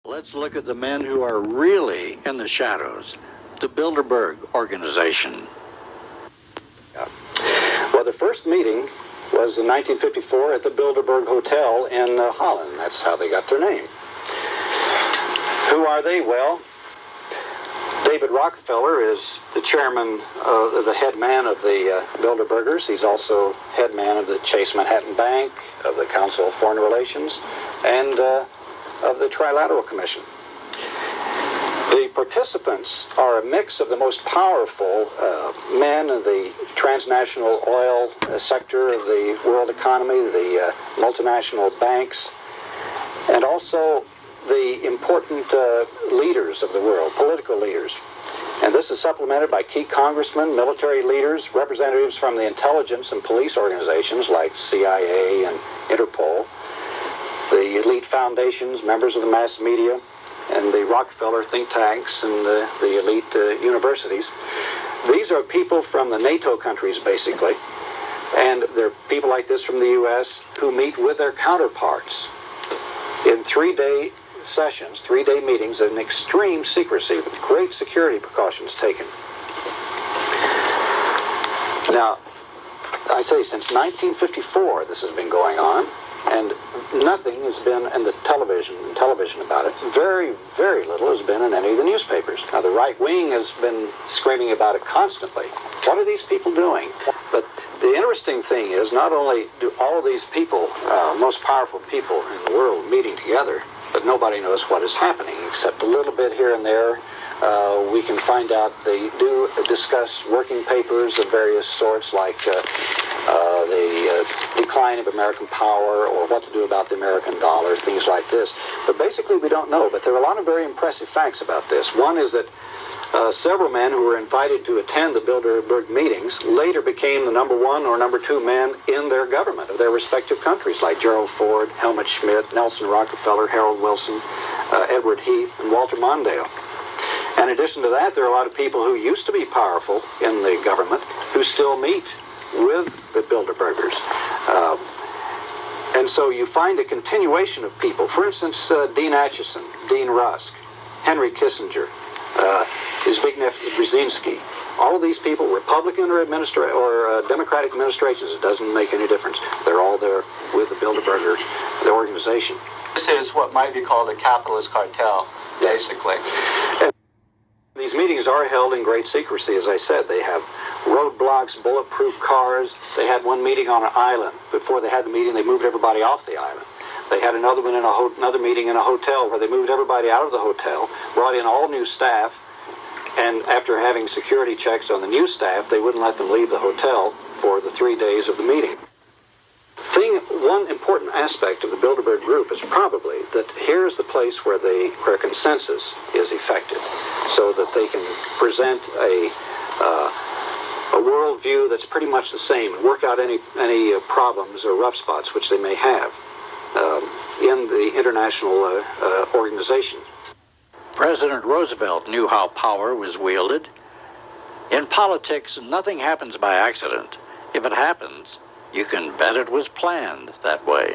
Let's look at the men who are really in the shadows, the Bilderberg organization. Well, the first meeting was in 1954 at the Bilderberg Hotel in Holland. That's how they got their name. Who are they? Well, David Rockefeller is the chairman, the head man of the Bilderbergers. He's also head man of the Chase Manhattan Bank, of the Council of Foreign Relations, and of the Trilateral Commission. The participants are a mix of the most powerful men in the transnational oil sector of the world economy, the multinational banks, and also the important leaders of the world, political leaders. And this is supplemented by key congressmen, military leaders, representatives from the intelligence and police organizations like CIA and Interpol, the elite foundations, members of the mass media, and the Rockefeller think tanks and the elite universities. These are people from the NATO countries, basically, and they're people like this from the U.S. who meet with their counterparts in three-day sessions, three-day meetings in extreme secrecy with great security precautions taken. Now, I say since 1954 this has been going on, and nothing has been in the television about it. Very, very little has been in any of the newspapers. Now, the right wing has been screaming about it constantly. What are these people doing? But the interesting thing is, not only do all of these people, most powerful people in the world, meeting together, but nobody knows what is happening, except a little bit here and there. We can find out they do discuss working papers of various sorts, like the decline of American power, or what to do about the American dollar, things like this. But basically we don't know. But there are a lot of very impressive facts about this. One is that several men who were invited to attend the Bilderberg meetings later became the number one or number two men in their government of their respective countries, like Gerald Ford, Helmut Schmidt, Nelson Rockefeller, Harold Wilson, Edward Heath, and Walter Mondale. In addition to that, there are a lot of people who used to be powerful in the government who still meet with the Bilderbergers. And so you find a continuation of people. For instance, Dean Acheson, Dean Rusk, Henry Kissinger, Zbigniew Brzezinski. All of these people, Republican or Democratic administrations, it doesn't make any difference. They're all there with the Bilderberger, the organization. This is what might be called a capitalist cartel, basically. And these meetings are held in great secrecy, as I said. They have roadblocks, bulletproof cars. They had one meeting on an island. Before they had the meeting, they moved everybody off the island. They had another one in another meeting in a hotel where they moved everybody out of the hotel, brought in all new staff, and after having security checks on the new staff, they wouldn't let them leave the hotel for the 3 days of the meeting. One important aspect of the Bilderberg group is probably that here's the place where consensus is effected, so that they can present a worldview that's pretty much the same and work out any problems or rough spots which they may have in the international organization. President Roosevelt knew how power was wielded. In politics, nothing happens by accident. If it happens, you can bet it was planned that way.